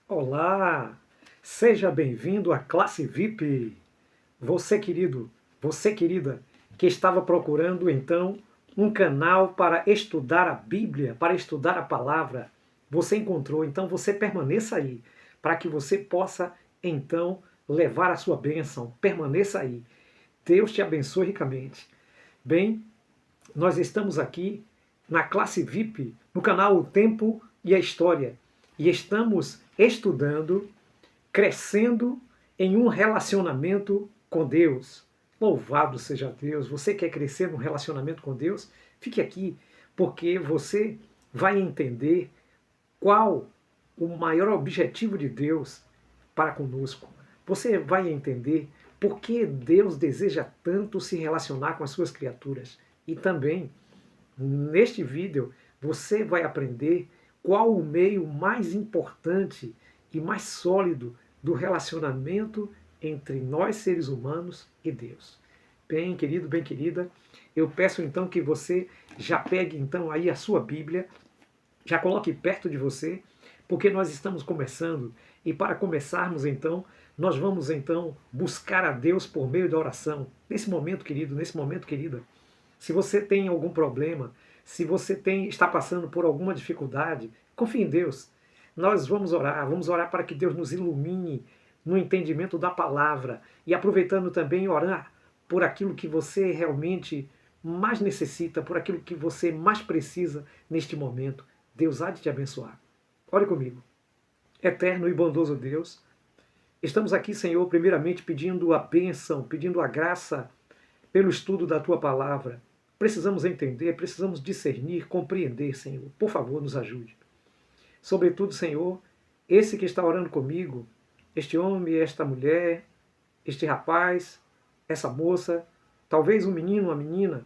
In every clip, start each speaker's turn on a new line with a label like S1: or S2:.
S1: Olá, seja bem-vindo à classe VIP. Você, querido, você, querida, que estava procurando então um canal para estudar a Bíblia, para estudar a palavra, você encontrou. Então você permaneça aí, para que você possa então levar a sua bênção. Permaneça aí. Deus te abençoe ricamente. Bem, nós estamos aqui na classe VIP, no canal O Tempo e a História, e estamos estudando, crescendo em um relacionamento com Deus. Louvado seja Deus! Você quer crescer no relacionamento com Deus? Fique aqui, porque você vai entender qual o maior objetivo de Deus para conosco. Você vai entender por que Deus deseja tanto se relacionar com as suas criaturas. E também, neste vídeo, você vai aprender qual o meio mais importante e mais sólido do relacionamento entre nós, seres humanos, e Deus. Bem, querido, bem querida, eu peço então que você já pegue então aí a sua Bíblia, já coloque perto de você, porque nós estamos começando e para começarmos então, nós vamos então buscar a Deus por meio da oração. Nesse momento, querido, nesse momento, querida, se você tem algum problema, se você está passando por alguma dificuldade, confie em Deus. Nós vamos orar para que Deus nos ilumine no entendimento da palavra e aproveitando também orar por aquilo que você realmente mais necessita, por aquilo que você mais precisa neste momento. Deus há de te abençoar. Ore comigo. Eterno e bondoso Deus, estamos aqui, Senhor, primeiramente pedindo a bênção, pedindo a graça pelo estudo da Tua palavra. Precisamos entender, precisamos discernir, compreender, Senhor. Por favor, nos ajude. Sobretudo, Senhor, esse que está orando comigo, este homem, esta mulher, este rapaz, essa moça, talvez um menino, uma menina,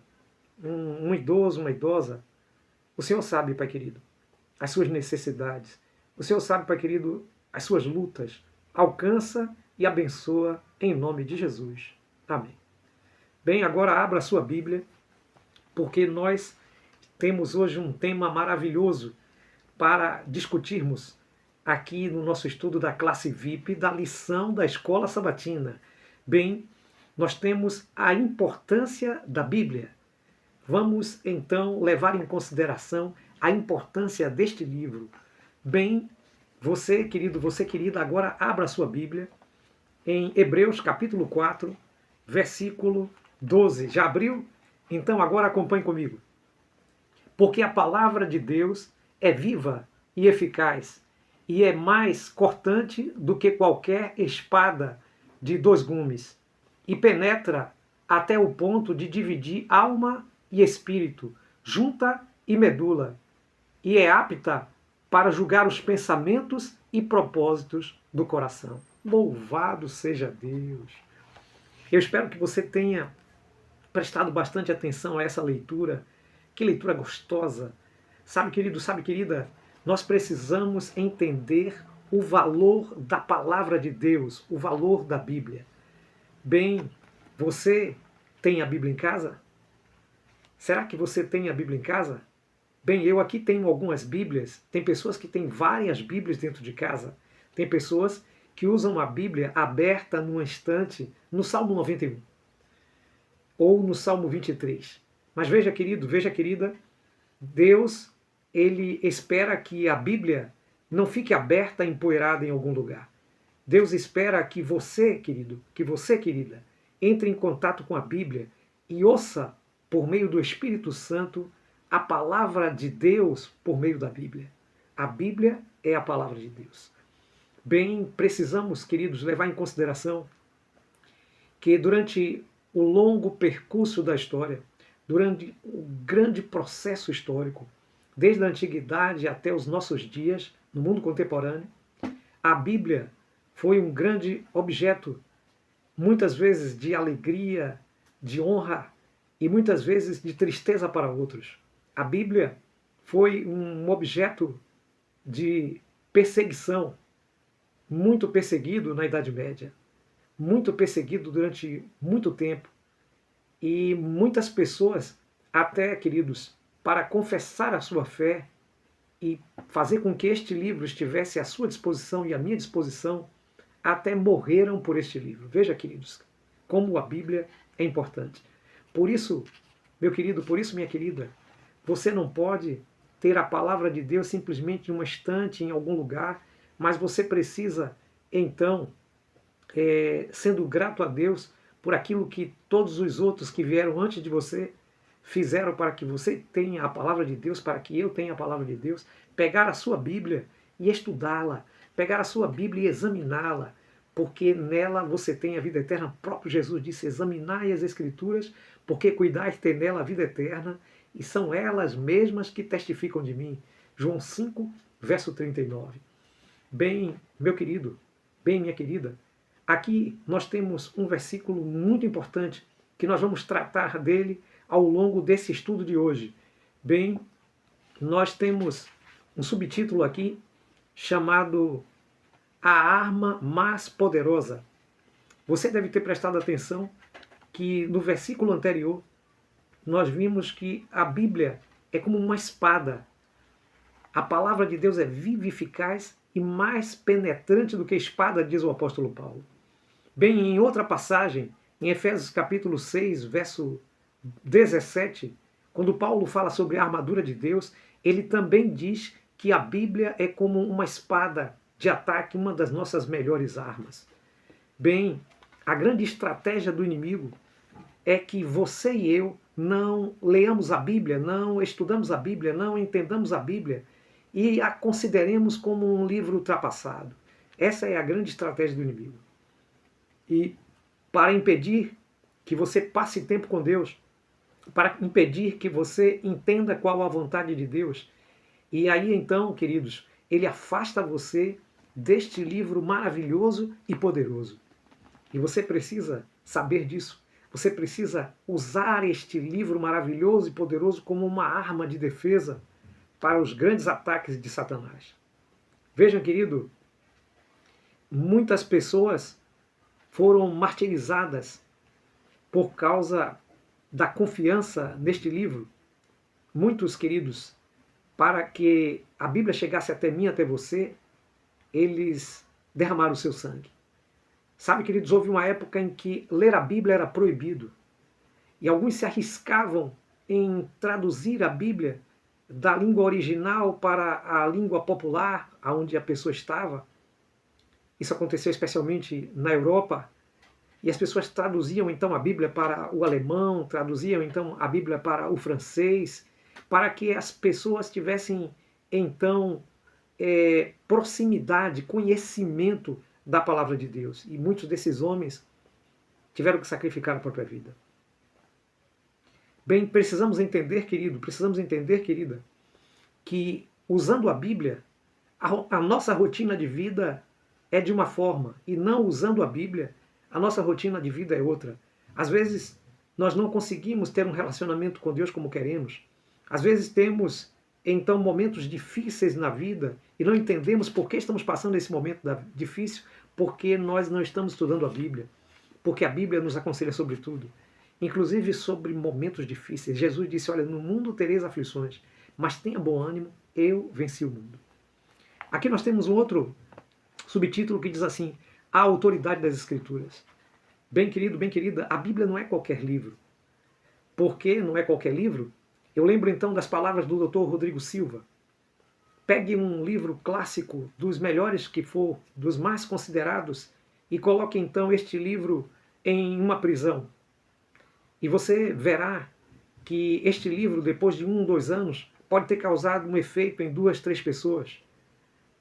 S1: um idoso, uma idosa. O Senhor sabe, Pai querido, as suas necessidades. O Senhor sabe, Pai querido, as suas lutas. Alcança e abençoa em nome de Jesus. Amém. Bem, agora abra a sua Bíblia, porque nós temos hoje um tema maravilhoso para discutirmos aqui no nosso estudo da classe VIP, da lição da Escola Sabatina. Bem, nós temos a importância da Bíblia. Vamos então levar em consideração a importância deste livro. Bem, você, querido, você, querida, agora abra a sua Bíblia em Hebreus capítulo 4, versículo 12. Já abriu? Então agora acompanhe comigo. Porque a palavra de Deus é viva e eficaz, e é mais cortante do que qualquer espada de dois gumes, e penetra até o ponto de dividir alma e espírito, junta e medula, e é apta para julgar os pensamentos e propósitos do coração. Louvado seja Deus! Eu espero que você tenha prestado bastante atenção a essa leitura. Que leitura gostosa! Sabe, querido, sabe, querida, nós precisamos entender o valor da palavra de Deus, o valor da Bíblia. Bem, você tem a Bíblia em casa? Será que você tem a Bíblia em casa? Bem, eu aqui tenho algumas Bíblias. Tem pessoas que têm várias Bíblias dentro de casa. Tem pessoas que usam a Bíblia aberta num estante no Salmo 91 ou no Salmo 23. Mas veja, querido, veja, querida, Deus, ele espera que a Bíblia não fique aberta, empoeirada em algum lugar. Deus espera que você, querido, que você, querida, entre em contato com a Bíblia e ouça, por meio do Espírito Santo, a palavra de Deus por meio da Bíblia. A Bíblia é a palavra de Deus. Bem, precisamos, queridos, levar em consideração que durante o longo percurso da história, durante o grande processo histórico, desde a antiguidade até os nossos dias, no mundo contemporâneo, a Bíblia foi um grande objeto, muitas vezes de alegria, de honra e muitas vezes de tristeza para outros. A Bíblia foi um objeto de perseguição, muito perseguido na Idade Média, muito perseguido durante muito tempo. E muitas pessoas, até, queridos, para confessar a sua fé, e fazer com que este livro estivesse à sua disposição e à minha disposição, até morreram por este livro. Veja, queridos, como a Bíblia é importante. Por isso, meu querido, por isso, minha querida, você não pode ter a palavra de Deus simplesmente em uma estante, em algum lugar, mas você precisa, então, sendo grato a Deus por aquilo que todos os outros que vieram antes de você fizeram para que você tenha a palavra de Deus, para que eu tenha a palavra de Deus, pegar a sua Bíblia e estudá-la, pegar a sua Bíblia e examiná-la, porque nela você tem a vida eterna. O próprio Jesus disse: examinai as Escrituras, porque cuidais ter nela a vida eterna, e são elas mesmas que testificam de mim. João 5, verso 39. Bem, meu querido, bem, minha querida, aqui nós temos um versículo muito importante que nós vamos tratar dele ao longo desse estudo de hoje. Bem, nós temos um subtítulo aqui chamado A Arma Mais Poderosa. Você deve ter prestado atenção que no versículo anterior nós vimos que a Bíblia é como uma espada. A palavra de Deus é viva e eficaz e mais penetrante do que espada, diz o apóstolo Paulo. Bem, em outra passagem, em Efésios capítulo 6, verso 17, quando Paulo fala sobre a armadura de Deus, ele também diz que a Bíblia é como uma espada de ataque, uma das nossas melhores armas. Bem, a grande estratégia do inimigo é que você e eu não leamos a Bíblia, não estudamos a Bíblia, não entendamos a Bíblia e a consideremos como um livro ultrapassado. Essa é a grande estratégia do inimigo. E para impedir que você passe tempo com Deus, para impedir que você entenda qual a vontade de Deus, e aí então, queridos, ele afasta você deste livro maravilhoso e poderoso. E você precisa saber disso. Você precisa usar este livro maravilhoso e poderoso como uma arma de defesa para os grandes ataques de Satanás. Vejam, querido, muitas pessoas foram martirizadas por causa da confiança neste livro. Muitos, queridos, para que a Bíblia chegasse até mim, até você, eles derramaram o seu sangue. Sabe, queridos, houve uma época em que ler a Bíblia era proibido. E alguns se arriscavam em traduzir a Bíblia da língua original para a língua popular, onde a pessoa estava. Isso aconteceu especialmente na Europa. E as pessoas traduziam então a Bíblia para o alemão, traduziam então a Bíblia para o francês, para que as pessoas tivessem então proximidade, conhecimento da palavra de Deus. E muitos desses homens tiveram que sacrificar a própria vida. Bem, precisamos entender, querido, precisamos entender, querida, que usando a Bíblia, a nossa rotina de vida é de uma forma, e não usando a Bíblia, a nossa rotina de vida é outra. Às vezes, nós não conseguimos ter um relacionamento com Deus como queremos. Às vezes temos, então, momentos difíceis na vida e não entendemos por que estamos passando esse momento difícil, porque nós não estamos estudando a Bíblia. Porque a Bíblia nos aconselha sobre tudo, inclusive sobre momentos difíceis. Jesus disse: olha, no mundo tereis aflições, mas tenha bom ânimo, eu venci o mundo. Aqui nós temos um outro subtítulo que diz assim: a autoridade das Escrituras. Bem querido, bem querida, a Bíblia não é qualquer livro. Por que não é qualquer livro? Eu lembro então das palavras do Dr. Rodrigo Silva. Pegue um livro clássico, dos melhores que for, dos mais considerados, e coloque então este livro em uma prisão. E você verá que este livro, depois de 1 ou 2 anos, pode ter causado um efeito em 2, 3 pessoas.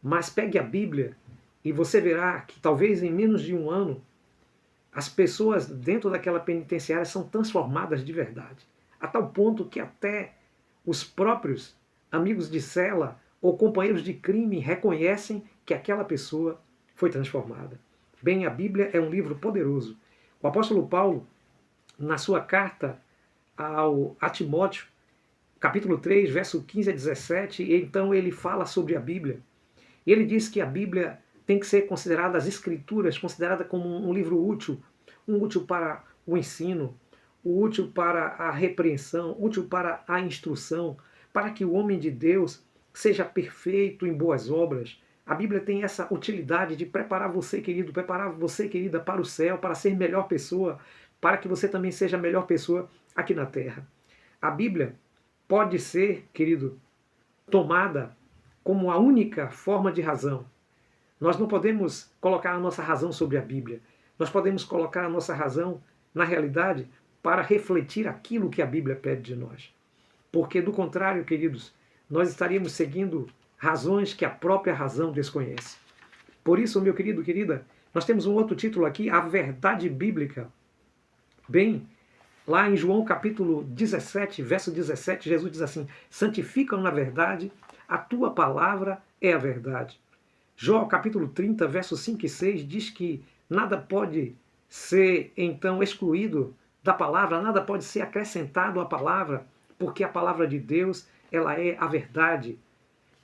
S1: Mas pegue a Bíblia e você verá que talvez em menos de 1 ano, as pessoas dentro daquela penitenciária são transformadas de verdade. A tal ponto que até os próprios amigos de cela ou companheiros de crime reconhecem que aquela pessoa foi transformada. Bem, a Bíblia é um livro poderoso. O apóstolo Paulo, na sua carta a Timóteo, capítulo 3, verso 15 a 17, então ele fala sobre a Bíblia. E ele diz que a Bíblia tem que ser considerada, as Escrituras, considerada como um livro útil, útil para o ensino, útil para a repreensão, útil para a instrução, para que o homem de Deus seja perfeito em boas obras. A Bíblia tem essa utilidade de preparar você, querido, preparar você, querida, para o céu, para ser melhor pessoa, para que você também seja a melhor pessoa aqui na terra. A Bíblia pode ser, querido, tomada como a única forma de razão. Nós não podemos colocar a nossa razão sobre a Bíblia. Nós podemos colocar a nossa razão, na realidade, para refletir aquilo que a Bíblia pede de nós. Porque, do contrário, queridos, nós estaríamos seguindo razões que a própria razão desconhece. Por isso, meu querido, querida, nós temos um outro título aqui, a verdade bíblica. Bem, lá em João capítulo 17, verso 17, Jesus diz assim: santificam na verdade, a tua palavra é a verdade. Jó capítulo 30, versos 5 e 6 diz que nada pode ser então excluído da palavra, nada pode ser acrescentado à palavra, porque a palavra de Deus, ela é a verdade.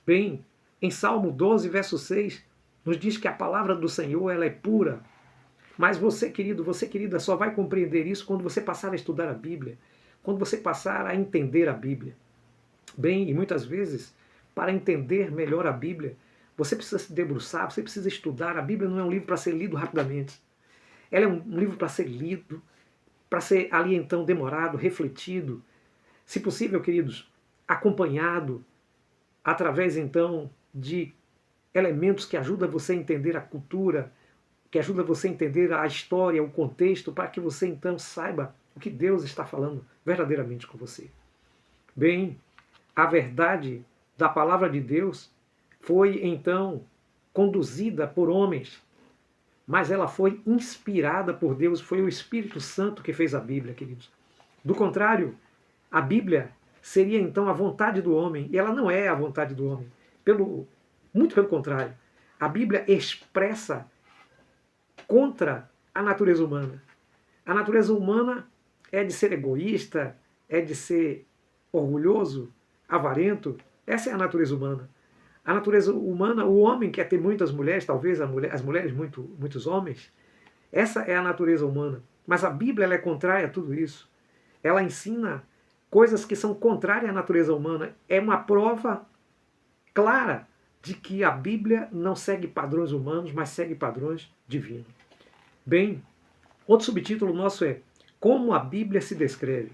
S1: Bem, em Salmo 12, verso 6, nos diz que a palavra do Senhor, ela é pura. Mas você, querido, você, querida, só vai compreender isso quando você passar a estudar a Bíblia, quando você passar a entender a Bíblia. Bem, e muitas vezes, para entender melhor a Bíblia, você precisa se debruçar, você precisa estudar. A Bíblia não é um livro para ser lido rapidamente. Ela é um livro para ser lido, para ser ali então demorado, refletido. Se possível, queridos, acompanhado através então de elementos que ajudam você a entender a cultura, que ajudam você a entender a história, o contexto, para que você então saiba o que Deus está falando verdadeiramente com você. Bem, a verdade da palavra de Deus foi então conduzida por homens, mas ela foi inspirada por Deus, foi o Espírito Santo que fez a Bíblia, queridos. Do contrário, a Bíblia seria então a vontade do homem, e ela não é a vontade do homem. Muito pelo contrário, a Bíblia expressa contra a natureza humana. A natureza humana é de ser egoísta, é de ser orgulhoso, avarento. Essa é a natureza humana. A natureza humana, o homem quer ter muitas mulheres, talvez as mulheres muitos homens. Essa é a natureza humana. Mas a Bíblia ela é contrária a tudo isso. Ela ensina coisas que são contrárias à natureza humana. É uma prova clara de que a Bíblia não segue padrões humanos, mas segue padrões divinos. Bem, outro subtítulo nosso é Como a Bíblia se descreve.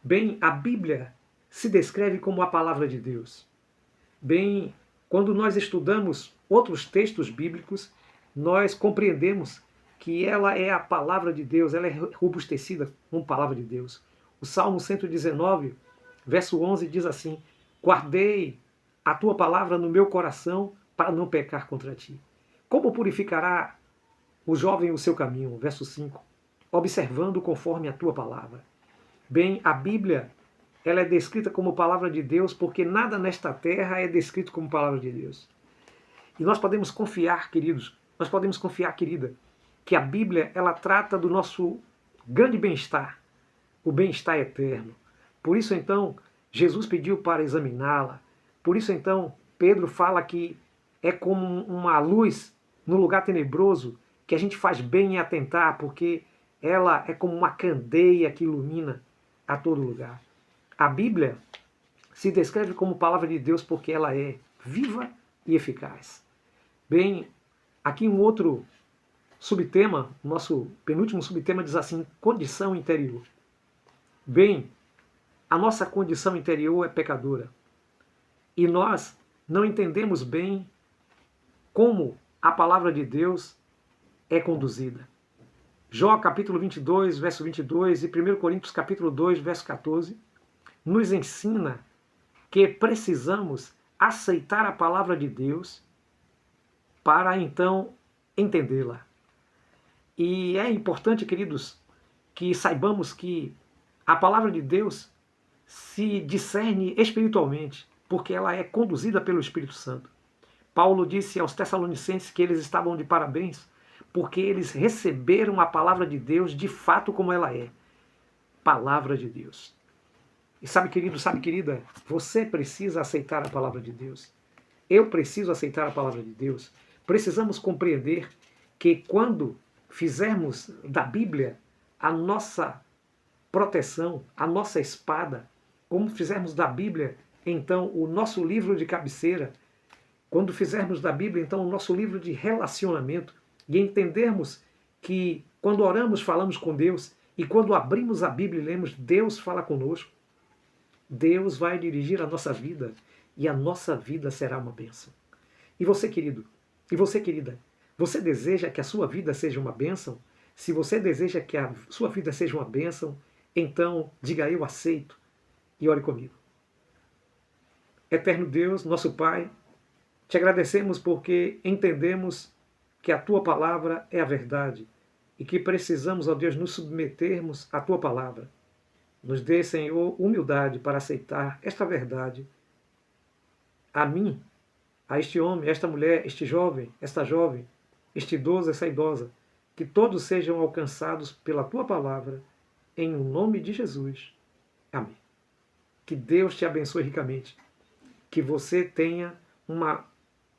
S1: Bem, a Bíblia se descreve como a palavra de Deus. Bem, quando nós estudamos outros textos bíblicos, nós compreendemos que ela é a palavra de Deus, ela é robustecida como palavra de Deus. O Salmo 119, verso 11 diz assim: guardei a tua palavra no meu coração para não pecar contra ti. Como purificará o jovem o seu caminho? Verso 5. Observando conforme a tua palavra. Bem, a Bíblia ela é descrita como palavra de Deus porque nada nesta terra é descrito como palavra de Deus. E nós podemos confiar, queridos, nós podemos confiar, querida, que a Bíblia ela trata do nosso grande bem-estar, o bem-estar eterno. Por isso, então, Jesus pediu para examiná-la. Por isso, então, Pedro fala que é como uma luz no lugar tenebroso, que a gente faz bem em atentar, porque ela é como uma candeia que ilumina a todo lugar. A Bíblia se descreve como palavra de Deus porque ela é viva e eficaz. Bem, aqui um outro subtema, nosso penúltimo subtema diz assim, condição interior. Bem, a nossa condição interior é pecadora. E nós não entendemos bem como a palavra de Deus é conduzida. Jó capítulo 22, verso 22 e 1 Coríntios capítulo 2, verso 14, nos ensina que precisamos aceitar a palavra de Deus para então entendê-la. E é importante, queridos, que saibamos que a palavra de Deus se discerne espiritualmente, porque ela é conduzida pelo Espírito Santo. Paulo disse aos Tessalonicenses que eles estavam de parabéns, porque eles receberam a palavra de Deus de fato como ela é. Palavra de Deus. E sabe, querido, sabe, querida, você precisa aceitar a palavra de Deus. Eu preciso aceitar a palavra de Deus. Precisamos compreender que quando fizermos da Bíblia a nossa proteção, a nossa espada, como fizermos da Bíblia, então, o nosso livro de cabeceira, quando fizermos da Bíblia, então, o nosso livro de relacionamento, e entendermos que quando oramos, falamos com Deus, e quando abrimos a Bíblia e lemos, Deus fala conosco, Deus vai dirigir a nossa vida, e a nossa vida será uma bênção. E você, querido, e você, querida, você deseja que a sua vida seja uma bênção? Se você deseja que a sua vida seja uma bênção, então diga: eu aceito, e ore comigo. Eterno Deus, nosso Pai, te agradecemos porque entendemos que a Tua palavra é a verdade e que precisamos, ó Deus, nos submetermos à Tua palavra. Nos dê, Senhor, humildade para aceitar esta verdade a mim, a este homem, a esta mulher, este jovem, esta jovem, este idoso, essa idosa, que todos sejam alcançados pela Tua palavra, em o nome de Jesus. Amém. Que Deus te abençoe ricamente. Que você tenha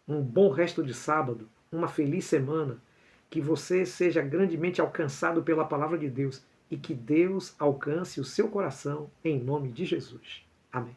S1: um bom resto de sábado, uma feliz semana, que você seja grandemente alcançado pela palavra de Deus e que Deus alcance o seu coração em nome de Jesus. Amém.